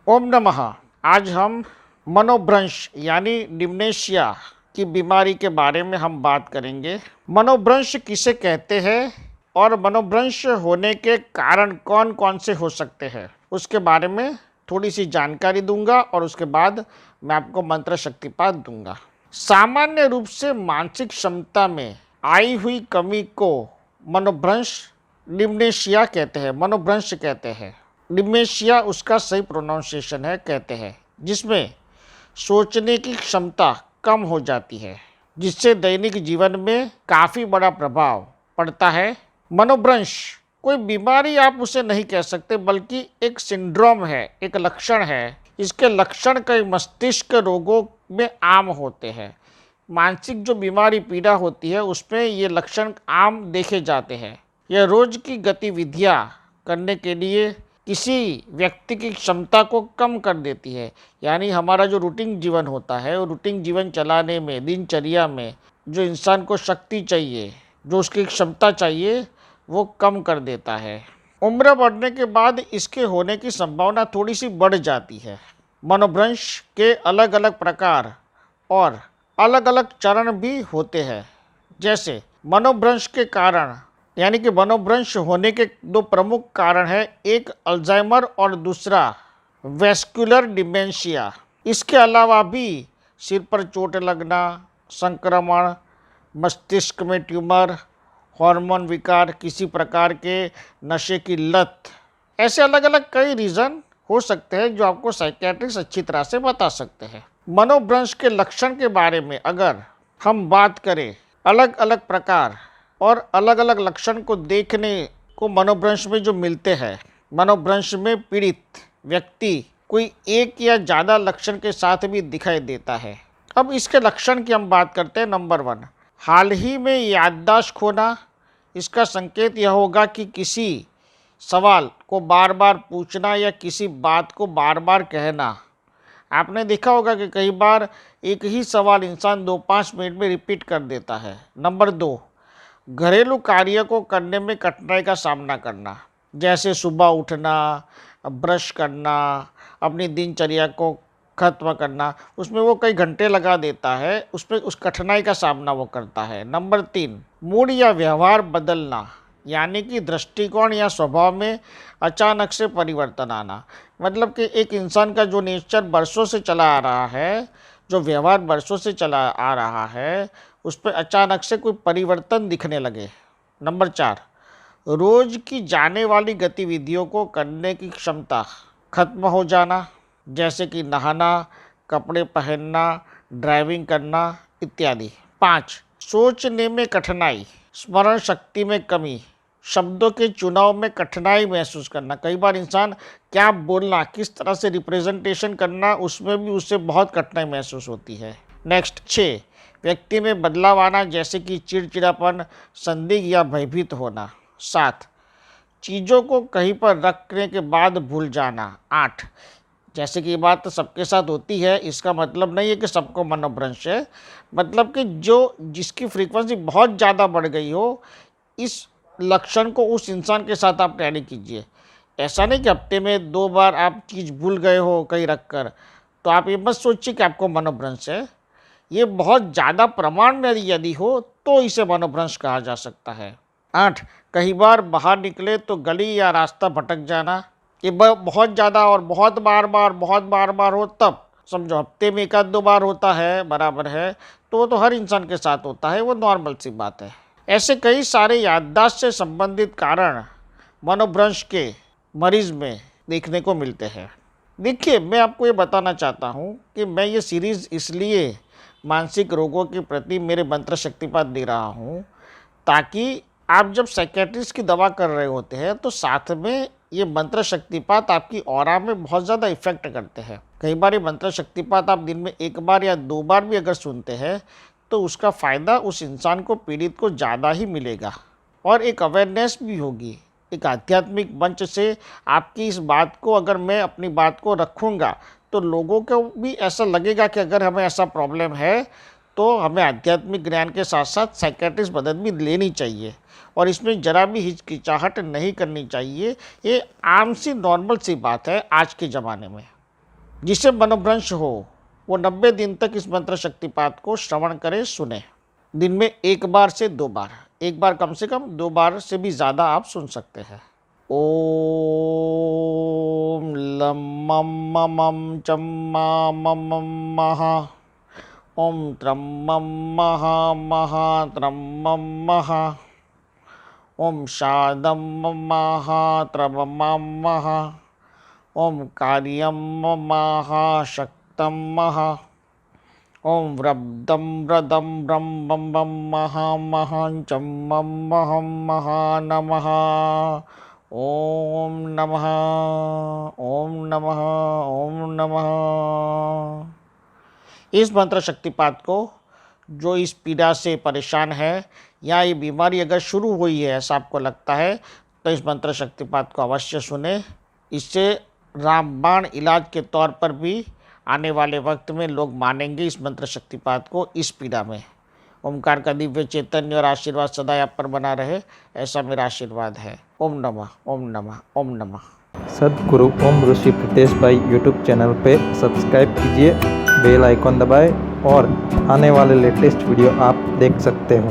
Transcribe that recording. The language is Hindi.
ओम नमः। आज हम मनोभ्रंश यानी डिमनेशिया की बीमारी के बारे में हम बात करेंगे। मनोभ्रंश किसे कहते हैं और मनोभ्रंश होने के कारण कौन कौन से हो सकते हैं, उसके बारे में थोड़ी सी जानकारी दूंगा और उसके बाद मैं आपको मंत्र शक्तिपात दूंगा। सामान्य रूप से मानसिक क्षमता में आई हुई कमी को मनोभ्रंश डिमनेशिया कहते हैं, मनोभ्रंश कहते हैं। डिमेंशिया उसका सही प्रोनाउंसिएशन है, कहते हैं, जिसमें सोचने की क्षमता कम हो जाती है, जिससे दैनिक जीवन में काफ़ी बड़ा प्रभाव पड़ता है। मनोभ्रंश कोई बीमारी आप उसे नहीं कह सकते, बल्कि एक सिंड्रोम है, एक लक्षण है। इसके लक्षण कई मस्तिष्क रोगों में आम होते हैं। मानसिक जो बीमारी पीड़ा होती है उसमें ये लक्षण आम देखे जाते हैं। यह रोज की गतिविधियां करने के लिए किसी व्यक्ति की क्षमता को कम कर देती है। यानी हमारा जो रूटीन जीवन होता है, वो रूटीन जीवन चलाने में, दिनचर्या में जो इंसान को शक्ति चाहिए, जो उसकी क्षमता चाहिए, वो कम कर देता है। उम्र बढ़ने के बाद इसके होने की संभावना थोड़ी सी बढ़ जाती है। मनोभ्रंश के अलग अलग प्रकार और अलग अलग चरण भी होते हैं। जैसे मनोभ्रंश के कारण यानी कि मनोभ्रंश होने के दो प्रमुख कारण हैं, एक अल्जाइमर और दूसरा वेस्कुलर डिमेंशिया। इसके अलावा भी सिर पर चोट लगना, संक्रमण, मस्तिष्क में ट्यूमर, हार्मोन विकार, किसी प्रकार के नशे की लत, ऐसे अलग अलग कई रीज़न हो सकते हैं जो आपको साइकियाट्रिस्ट अच्छी तरह से बता सकते हैं। मनोभ्रंश के लक्षण के बारे में अगर हम बात करें, अलग अलग प्रकार और अलग अलग लक्षण को देखने को मनोभ्रंश में जो मिलते हैं, मनोभ्रंश में पीड़ित व्यक्ति कोई एक या ज़्यादा लक्षण के साथ भी दिखाई देता है। अब इसके लक्षण की हम बात करते हैं। नंबर 1, हाल ही में याददाश्त खोना। इसका संकेत यह होगा कि किसी सवाल को बार बार पूछना या किसी बात को बार बार कहना। आपने देखा होगा कि कई बार एक ही सवाल इंसान 2-5 मिनट में रिपीट कर देता है। नंबर 2, घरेलू कार्य को करने में कठिनाई का सामना करना, जैसे सुबह उठना, ब्रश करना, अपनी दिनचर्या को खत्म करना, उसमें वो कई घंटे लगा देता है, उसमें उस कठिनाई का सामना वो करता है। नंबर 3, मूड या व्यवहार बदलना, यानी कि दृष्टिकोण या स्वभाव में अचानक से परिवर्तन आना। मतलब कि एक इंसान का जो नेचर बरसों से चला आ रहा है, जो व्यवहार बरसों से चला आ रहा है, उस पर अचानक से कोई परिवर्तन दिखने लगे। नंबर 4, रोज की जाने वाली गतिविधियों को करने की क्षमता खत्म हो जाना, जैसे कि नहाना, कपड़े पहनना, ड्राइविंग करना इत्यादि। 5, सोचने में कठिनाई, स्मरण शक्ति में कमी, शब्दों के चुनाव में कठिनाई महसूस करना। कई बार इंसान क्या बोलना, किस तरह से रिप्रेजेंटेशन करना, उसमें भी उससे बहुत कठिनाई महसूस होती है। नेक्स्ट 6, व्यक्ति में बदलाव आना, जैसे कि चिड़चिड़ापन, संदिग्ध या भयभीत होना। 7, चीज़ों को कहीं पर रखने के बाद भूल जाना। 8, जैसे कि ये बात तो सबके साथ होती है, इसका मतलब नहीं है कि सबको मनोभ्रंश है, मतलब कि जिसकी फ्रीक्वेंसी बहुत ज़्यादा बढ़ गई हो, इस लक्षण को उस इंसान के साथ आप टैली कीजिए। ऐसा नहीं कि हफ्ते में 2 बार आप चीज़ भूल गए हो कहीं रख कर, तो आप ये मत सोचिए कि आपको मनोभ्रंश है। ये बहुत ज़्यादा प्रमाण में यदि हो तो इसे मनोभ्रंश कहा जा सकता है। 8, कई बार बाहर निकले तो गली या रास्ता भटक जाना। ये बहुत ज़्यादा और बहुत बार बार हो तब समझो। हफ्ते में 1-2 बार होता है, बराबर है, तो वो तो हर इंसान के साथ होता है, वो नॉर्मल सी बात है। ऐसे कई सारे याददाश्त से संबंधित कारण मनोभ्रंश के मरीज में देखने को मिलते हैं। देखिए, मैं आपको ये बताना चाहता हूँ कि मैं ये सीरीज़ इसलिए मानसिक रोगों के प्रति मेरे मंत्र शक्तिपात दे रहा हूँ, ताकि आप जब साइकियाट्रिस्ट की दवा कर रहे होते हैं तो साथ में ये मंत्र शक्तिपात आपकी ऑरा में बहुत ज़्यादा इफेक्ट करते हैं। कई बार ये मंत्र शक्तिपात आप दिन में 1 बार या 2 बार भी अगर सुनते हैं तो उसका फ़ायदा उस इंसान को, पीड़ित को ज़्यादा ही मिलेगा और एक अवेयरनेस भी होगी। एक आध्यात्मिक मंच से आपकी इस बात को, अगर मैं अपनी बात को रखूँगा तो लोगों को भी ऐसा लगेगा कि अगर हमें ऐसा प्रॉब्लम है तो हमें आध्यात्मिक ज्ञान के साथ साथ साइकियाट्रिस्ट मदद भी लेनी चाहिए और इसमें ज़रा भी हिचकिचाहट नहीं करनी चाहिए। ये आम सी नॉर्मल सी बात है आज के ज़माने में। जिसे मनोभ्रंश हो वो 90 दिन तक इस मंत्र शक्तिपात को श्रवण करे, सुने। दिन में 1 बार से 2 बार, 1 बार कम से कम, 2 बार से भी ज़्यादा आप सुन सकते हैं। ओम लं मं ममं चं मं महा, ओम त्रं मं महा महा त्रं मं महा, ओम शादं मं महा त्रं मं महा, ओम कार्यं मं महा शक्तं महा, ओम व्रब्दं व्रदं ब्रं बं बं महा महां चं मं महं महा नमः। ओम नमः, ओम नमः, ओम नमः। इस मंत्र शक्तिपात को जो इस पीड़ा से परेशान है या ये बीमारी अगर शुरू हुई है ऐसा आपको लगता है तो इस मंत्र शक्तिपात को अवश्य सुने। इससे रामबाण इलाज के तौर पर भी आने वाले वक्त में लोग मानेंगे इस मंत्र शक्तिपात को इस पीड़ा में। ओमकार का दिव्य चैतन्य और आशीर्वाद सदा आप पर बना रहे, ऐसा मेरा आशीर्वाद है। ओम नमः, ओम नमः, ओम नमः। सद्गुरु ओम ऋषि प्रीतेश भाई यूट्यूब चैनल पे सब्सक्राइब कीजिए, बेल आइकॉन दबाएं और आने वाले लेटेस्ट वीडियो आप देख सकते हो।